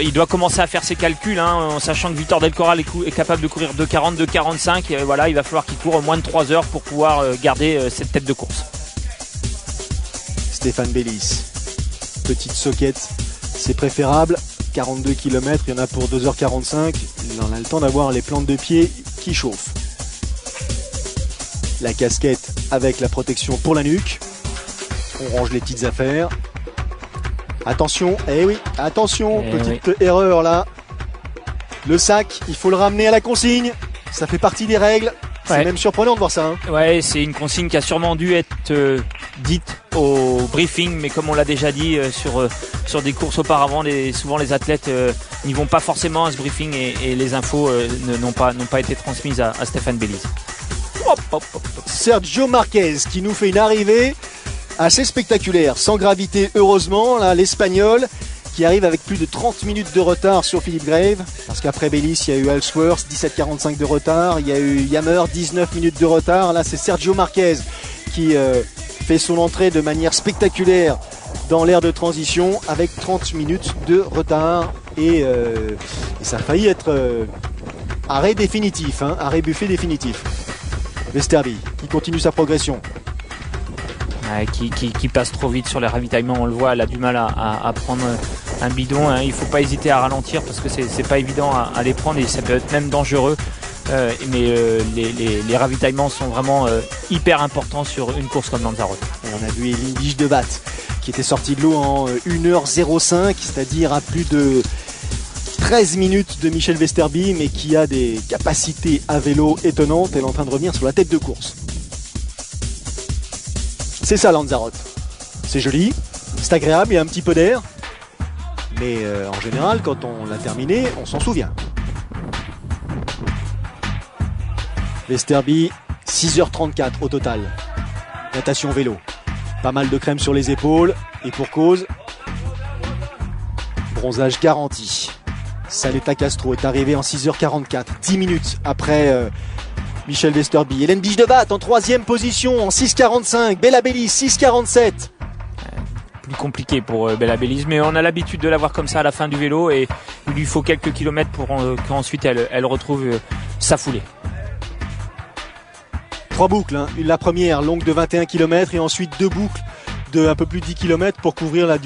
Il doit commencer à faire ses calculs, en sachant que Victor Del Corral est capable de courir 2,40, 2,45. Voilà, il va falloir qu'il court moins de 3 heures pour pouvoir garder cette tête de course. Stéphane Bellis, petite soquette, c'est préférable. 42 km, il y en a pour 2h45. Il en a le temps d'avoir les plantes de pied qui chauffent. La casquette avec la protection pour la nuque. On range les petites affaires. Attention, attention, petite erreur là. Le sac, il faut le ramener à la consigne. Ça fait partie des règles. C'est même surprenant de voir ça. Ouais, c'est une consigne qui a sûrement dû être dite au briefing, mais comme on l'a déjà dit sur des courses auparavant, souvent les athlètes n'y vont pas forcément à ce briefing et les infos n'ont pas été transmises à Stéphane Bellis. Sergio Marquez qui nous fait une arrivée assez spectaculaire, sans gravité heureusement, là l'Espagnol qui arrive avec plus de 30 minutes de retard sur Philippe Grave, parce qu'après Bellis il y a eu Ellsworth, 17,45 de retard, il y a eu Yammer, 19 minutes de retard. Là c'est Sergio Marquez qui fait son entrée de manière spectaculaire dans l'ère de transition avec 30 minutes de retard et ça a failli être arrêt définitif, arrêt buffet définitif. Westerby qui continue sa progression. Qui passe trop vite sur les ravitaillements, on le voit, elle a du mal à prendre un bidon. Il ne faut pas hésiter à ralentir parce que c'est pas évident à les prendre et ça peut être même dangereux. Mais les ravitaillements sont vraiment hyper importants sur une course comme Lanzarote. Et on a vu Elin Biche de Bat qui était sortie de l'eau en 1h05, c'est-à-dire à plus de 13 minutes de Michel Westerby, mais qui a des capacités à vélo étonnantes. Elle est en train de revenir sur la tête de course. C'est ça Lanzarote. C'est joli, c'est agréable, il y a un petit peu d'air. Mais en général, quand on l'a terminé, on s'en souvient. Westerby, 6h34 au total. Natation vélo. Pas mal de crème sur les épaules. Et pour cause, bronzage garanti. Saletta Castro est arrivé en 6h44, 10 minutes après Michel Westerby. Hélène Biche de Bat en 3e position en 6h45. Bella Bellis 6h47. Plus compliqué pour Bella Bellis, mais on a l'habitude de la voir comme ça à la fin du vélo et il lui faut quelques kilomètres pour qu'ensuite elle retrouve sa foulée. 3 boucles, la première longue de 21 km et ensuite 2 boucles de un peu plus de 10 km pour couvrir la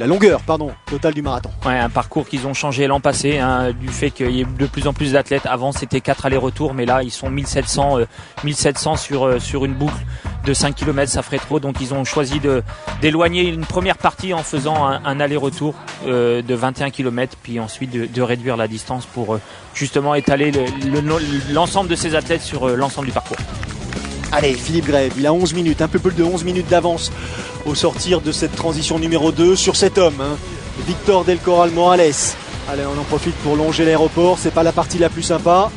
longueur totale du marathon. Ouais, un parcours qu'ils ont changé l'an passé, du fait qu'il y ait de plus en plus d'athlètes. Avant c'était 4 allers-retours, mais là ils sont 1700 sur une boucle de 5 km, ça ferait trop. Donc ils ont choisi d'éloigner une première partie en faisant un aller-retour de 21 km, puis ensuite de réduire la distance pour justement étaler l'ensemble de ces athlètes sur l'ensemble du parcours. Allez, Philippe Grave, il a 11 minutes, un peu plus de 11 minutes d'avance au sortir de cette transition numéro 2 sur cet homme, Victor Del Corral Morales. Allez, on en profite pour longer l'aéroport, c'est pas la partie la plus sympa.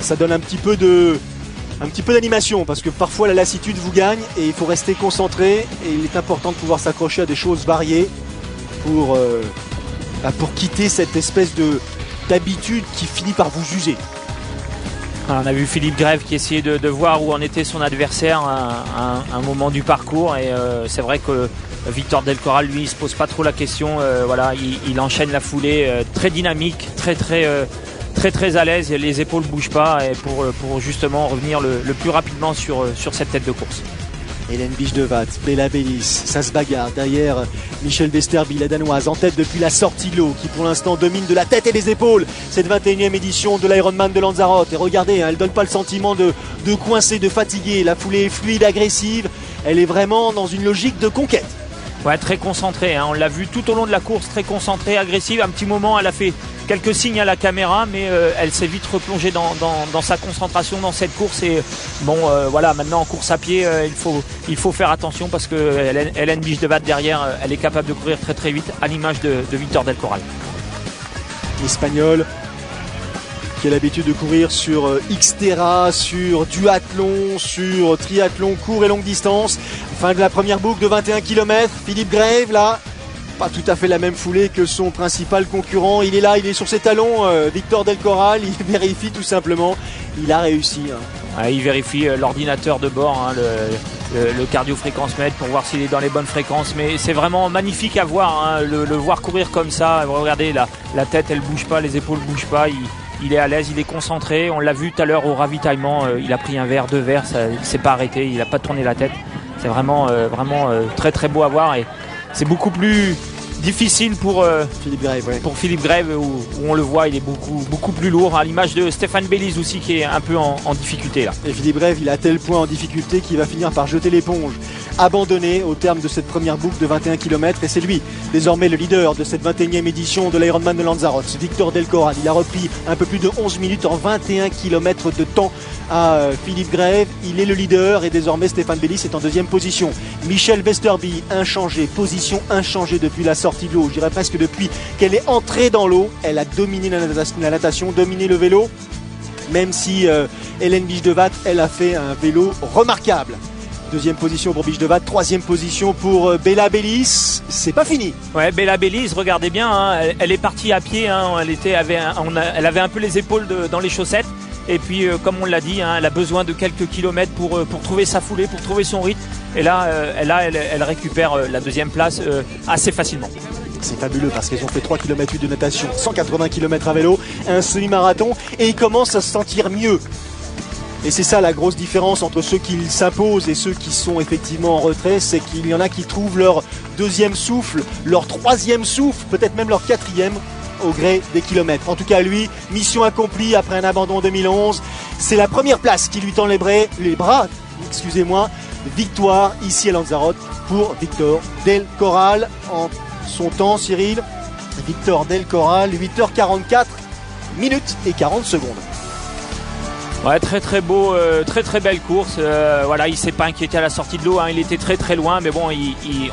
Ça donne un petit peu d'animation parce que parfois la lassitude vous gagne et il faut rester concentré et il est important de pouvoir s'accrocher à des choses variées pour quitter cette espèce d'habitude qui finit par vous user. On a vu Philippe Grave qui essayait de voir où en était son adversaire à un moment du parcours et c'est vrai que Victor Del Corral lui il se pose pas trop la question, il enchaîne la foulée très dynamique, très à l'aise, et les épaules bougent pas et pour justement revenir le plus rapidement sur cette tête de course. Hélène Biche de Bat, Bella Bellis, ça se bagarre derrière Michel Westerby, la danoise en tête depuis la sortie de l'eau, qui pour l'instant domine de la tête et des épaules cette 21e édition de l'Ironman de Lanzarote. Et regardez, elle donne pas le sentiment de coincer, de fatiguer, la foulée est fluide, agressive, elle est vraiment dans une logique de conquête. Ouais, très concentrée, on l'a vu tout au long de la course, très concentrée, agressive. Un petit moment, elle a fait quelques signes à la caméra, mais elle s'est vite replongée dans sa concentration dans cette course. Et maintenant en course à pied, il faut faire attention parce que Hélène Biche de Bat derrière, elle est capable de courir très vite, à l'image de Victor Del Corral. L'Espagnol qui a l'habitude de courir sur Xterra, sur duathlon, sur triathlon court et longue distance. Fin de la première boucle de 21 km. Philippe Grave là, Pas tout à fait la même foulée que son principal concurrent. Il est là, il est sur ses talons, Victor Del Corral. Il vérifie tout simplement. Il a réussi. Il vérifie l'ordinateur de bord, le cardio-fréquence-mètre pour voir s'il est dans les bonnes fréquences. Mais c'est vraiment magnifique à voir, le voir courir comme ça. Regardez, la tête, elle bouge pas, les épaules bougent pas. Il est à l'aise, il est concentré. On l'a vu tout à l'heure au ravitaillement. Il a pris un verre, 2 verres. Il s'est pas arrêté, il n'a pas tourné la tête. C'est vraiment très très beau à voir. Et c'est beaucoup plus difficile pour Philippe Grave, ouais. Pour Philippe Grave où on le voit, il est beaucoup plus lourd, à l'image de Stéphane Belliz aussi qui est un peu en difficulté là. Et Philippe Grave, il est à tel point en difficulté qu'il va finir par jeter l'éponge, abandonné au terme de cette première boucle de 21 km. Et c'est lui désormais le leader de cette 21e édition de l'Ironman de Lanzarote, Victor Del Corral. Il a repris un peu plus de 11 minutes en 21 km de temps à Philippe Grave. Il est le leader et désormais Stéphane Belliz est en deuxième position. Michel Westerby, inchangé, position inchangée depuis la sortie de l'eau. Je dirais presque depuis qu'elle est entrée dans l'eau. Elle a dominé la natation, dominé le vélo. Même si Hélène Biche-de-Watt, elle a fait un vélo remarquable. Deuxième position pour Biche-de-Watt, troisième position pour Bella Belliz. C'est pas fini. Ouais, Bella Belliz, regardez bien, elle est partie à pied. Elle avait un peu les épaules dans les chaussettes. Et puis, comme on l'a dit, elle a besoin de quelques kilomètres pour trouver sa foulée, pour trouver son rythme. Et là, elle récupère la deuxième place assez facilement. C'est fabuleux parce qu'ils ont fait 3 km 8 de natation, 180 km à vélo, un semi-marathon et ils commencent à se sentir mieux. Et c'est ça la grosse différence entre ceux qui s'imposent et ceux qui sont effectivement en retrait, c'est qu'il y en a qui trouvent leur deuxième souffle, leur troisième souffle, peut-être même leur quatrième au gré des kilomètres. En tout cas lui, mission accomplie après un abandon en 2011. C'est la première place qui lui tend les bras, victoire ici à Lanzarote pour Victor Del Corral. En son temps, Cyril, Victor Del Corral, 8h44 minutes et 40 secondes. Ouais, très très beau, très très belle course. Il s'est pas inquiété à la sortie de l'eau, il était très très loin, mais bon,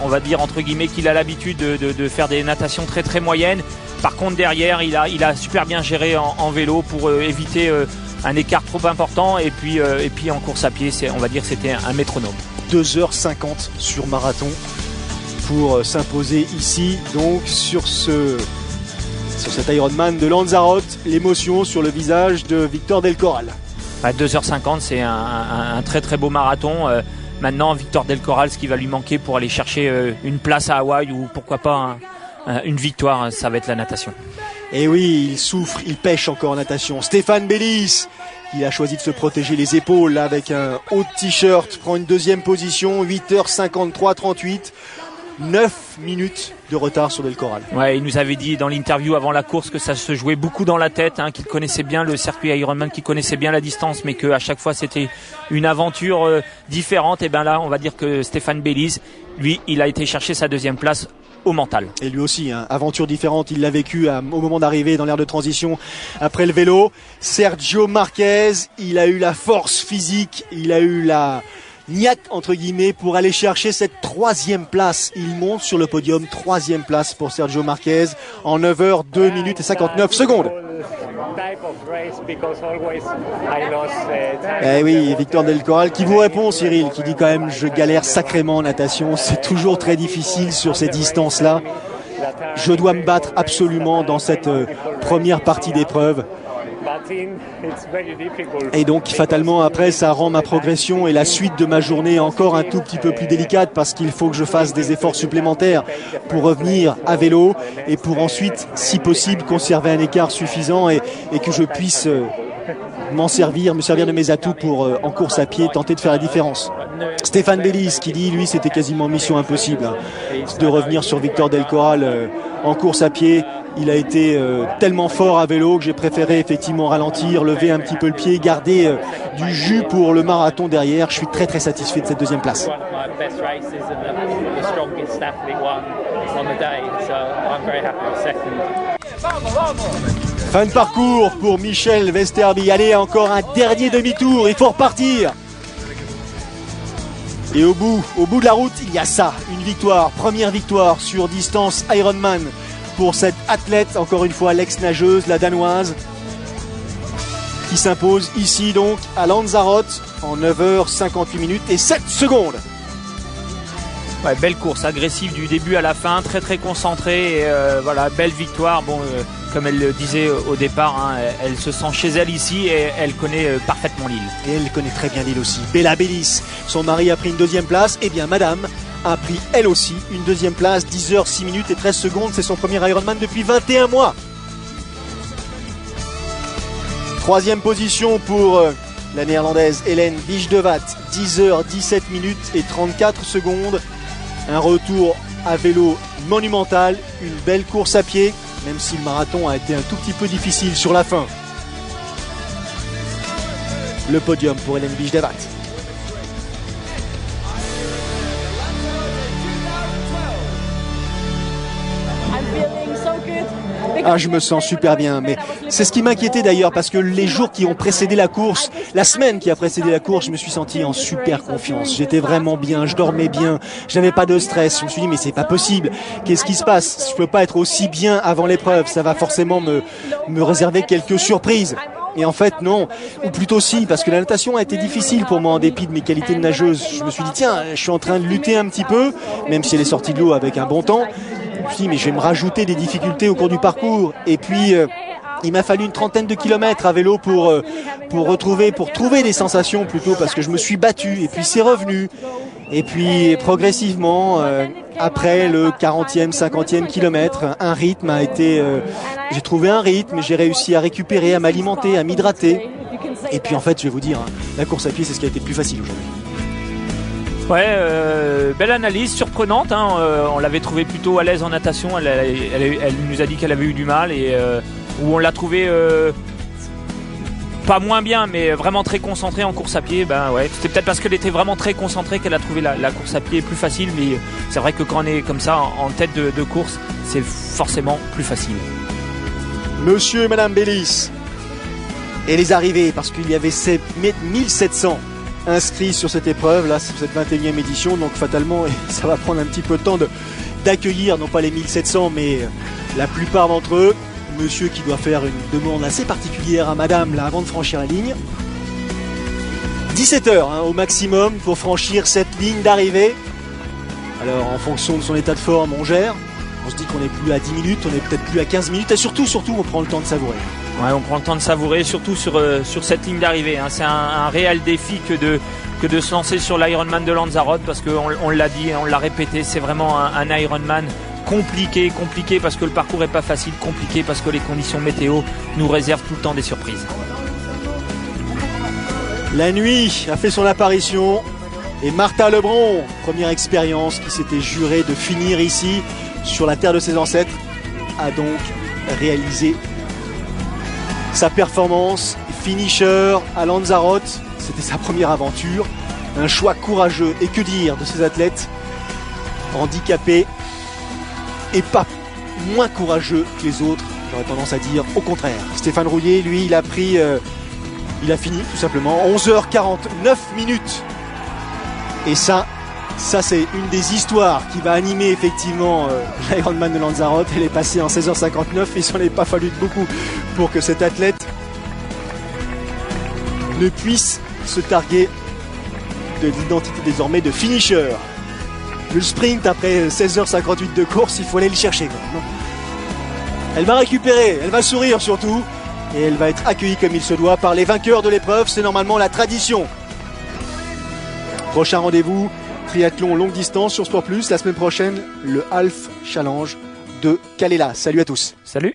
on va dire entre guillemets qu'il a l'habitude de faire des natations très très moyennes. Par contre derrière, il a super bien géré en vélo pour éviter un écart trop important et puis en course à pied, on va dire c'était un métronome. 2h50 sur marathon pour s'imposer ici, donc sur cet Ironman de Lanzarote. L'émotion sur le visage de Victor Del Corral. 2h50, c'est un très très beau marathon. Maintenant, Victor Del Corral, ce qui va lui manquer pour aller chercher une place à Hawaï ou pourquoi pas une victoire, ça va être la natation. Et oui, il souffre, il pêche encore en natation. Stéphane Belliz, il a choisi de se protéger les épaules là, avec un haut t-shirt, prend une deuxième position, 8h53-38. 9 minutes de retard sur Del Corral. Ouais, il nous avait dit dans l'interview avant la course que ça se jouait beaucoup dans la tête, qu'il connaissait bien le circuit Ironman, qu'il connaissait bien la distance, mais qu'à chaque fois c'était une aventure différente. Et bien là, on va dire que Stéphane Belliz, lui, il a été chercher sa deuxième place au mental. Et lui aussi, aventure différente, il l'a vécu au moment d'arriver dans l'aire de transition après le vélo. Sergio Marquez, il a eu la force physique, il a eu la niaque entre guillemets pour aller chercher cette troisième place. Il monte sur le podium, troisième place pour Sergio Marquez en 9h 2 minutes et 59 secondes. Eh oui, Victor Del Corral qui vous répond, Cyril, qui dit quand même je galère sacrément en natation, c'est toujours très difficile sur ces distances-là. Je dois me battre absolument dans cette première partie d'épreuve. Et donc fatalement après ça rend ma progression et la suite de ma journée encore un tout petit peu plus délicate parce qu'il faut que je fasse des efforts supplémentaires pour revenir à vélo et pour ensuite si possible conserver un écart suffisant et que je puisse me servir de mes atouts pour en course à pied tenter de faire la différence. Stéphane Belliz qui dit lui c'était quasiment mission impossible de revenir sur Victor Del Corral en course à pied. Il a été tellement fort à vélo que j'ai préféré effectivement ralentir, lever un petit peu le pied, garder du jus pour le marathon derrière. Je suis très très satisfait de cette deuxième place. Fin de parcours pour Michel Westerby. Allez, encore un dernier demi-tour, il faut repartir. Et au bout de la route, il y a ça, une victoire, première victoire sur distance Ironman pour cette athlète, encore une fois l'ex-nageuse, la danoise, qui s'impose ici donc à Lanzarote en 9h58 minutes et 7 secondes. Ouais, belle course, agressive du début à la fin, très très concentrée. Et, voilà, belle victoire. Bon, comme elle le disait au départ, hein, elle se sent chez elle ici et elle connaît parfaitement l'île. Et elle connaît très bien l'île aussi. Bella Bellis, son mari a pris une deuxième place. Et bien madame a pris elle aussi une deuxième place, 10 h 6 minutes et 13 secondes. C'est son premier Ironman depuis 21 mois. Troisième position pour la néerlandaise Hélène Bijdevat, 10 h 17 minutes et 34 secondes. Un retour à vélo monumental, une belle course à pied, même si le marathon a été un tout petit peu difficile sur la fin. Le podium pour Hélène Bijdevat. Ah, je me sens super bien, mais c'est ce qui m'inquiétait d'ailleurs, parce que les jours qui ont précédé la course, la semaine qui a précédé la course, je me suis senti en super confiance. J'étais vraiment bien, je dormais bien, je n'avais pas de stress. Je me suis dit mais c'est pas possible, qu'est-ce qui se passe? Je peux pas être aussi bien avant l'épreuve, ça va forcément me réserver quelques surprises. Et en fait non, ou plutôt si, parce que la natation a été difficile pour moi en dépit de mes qualités de nageuse. Je me suis dit tiens, je suis en train de lutter un petit peu, même si elle est sortie de l'eau avec un bon temps. Je me suis dit mais je vais me rajouter des difficultés au cours du parcours. Et puis il m'a fallu une trentaine de kilomètres à vélo pour trouver des sensations plutôt, parce que je me suis battu et puis c'est revenu. Et puis progressivement, après le 40e, 50e kilomètre, un rythme a été... j'ai trouvé un rythme, j'ai réussi à récupérer, à m'alimenter, à m'hydrater. Et puis en fait, je vais vous dire, hein, la course à pied, c'est ce qui a été le plus facile aujourd'hui. Ouais, belle analyse, surprenante. Hein, on l'avait trouvé plutôt à l'aise en natation. Elle nous a dit qu'elle avait eu du mal et où on l'a trouvé pas moins bien, mais vraiment très concentrée en course à pied. Ben ouais, c'était peut-être parce qu'elle était vraiment très concentrée qu'elle a trouvé la course à pied plus facile. Mais c'est vrai que quand on est comme ça en tête de course, c'est forcément plus facile. Monsieur et Madame Bellis et les arrivées, parce qu'il y avait 1700 inscrits sur cette épreuve là, sur cette 21e édition, donc fatalement ça va prendre un petit peu de temps d'accueillir non pas les 1700 mais la plupart d'entre eux. Monsieur qui doit faire une demande assez particulière à madame là avant de franchir la ligne. 17 h hein, au maximum pour franchir cette ligne d'arrivée. Alors en fonction de son état de forme on gère, on se dit qu'on n'est plus à 10 minutes, on n'est peut-être plus à 15 minutes et surtout on prend le temps de savourer. Ouais, on prend le temps de savourer, surtout sur cette ligne d'arrivée. Hein. C'est un réel défi que de se lancer sur l'Ironman de Lanzarote, parce qu'on l'a dit, on l'a répété, c'est vraiment un Ironman compliqué parce que le parcours est pas facile, compliqué parce que les conditions météo nous réservent tout le temps des surprises. La nuit a fait son apparition et Martha Lebron, première expérience qui s'était jurée de finir ici sur la terre de ses ancêtres, a donc réalisé sa performance finisher à Lanzarote. C'était sa première aventure, un choix courageux, et que dire de ces athlètes handicapés et pas moins courageux que les autres, j'aurais tendance à dire au contraire. Stéphane Rouillet, lui, il a fini tout simplement 11 h 49 minutes. Et ça c'est une des histoires qui va animer effectivement l'Ironman de Lanzarote. Elle est passée en 16 h 59 et il s'en est pas fallu de beaucoup pour que cet athlète ne puisse se targuer de l'identité désormais de finisher. Le sprint après 16 h 58 de course, il faut aller le chercher quand même. Elle va récupérer, elle va sourire surtout, et elle va être accueillie comme il se doit par les vainqueurs de l'épreuve. C'est normalement la tradition. Prochain rendez-vous, triathlon longue distance sur Sport Plus. La semaine prochaine, le Half Challenge de Kalela. Salut à tous. Salut.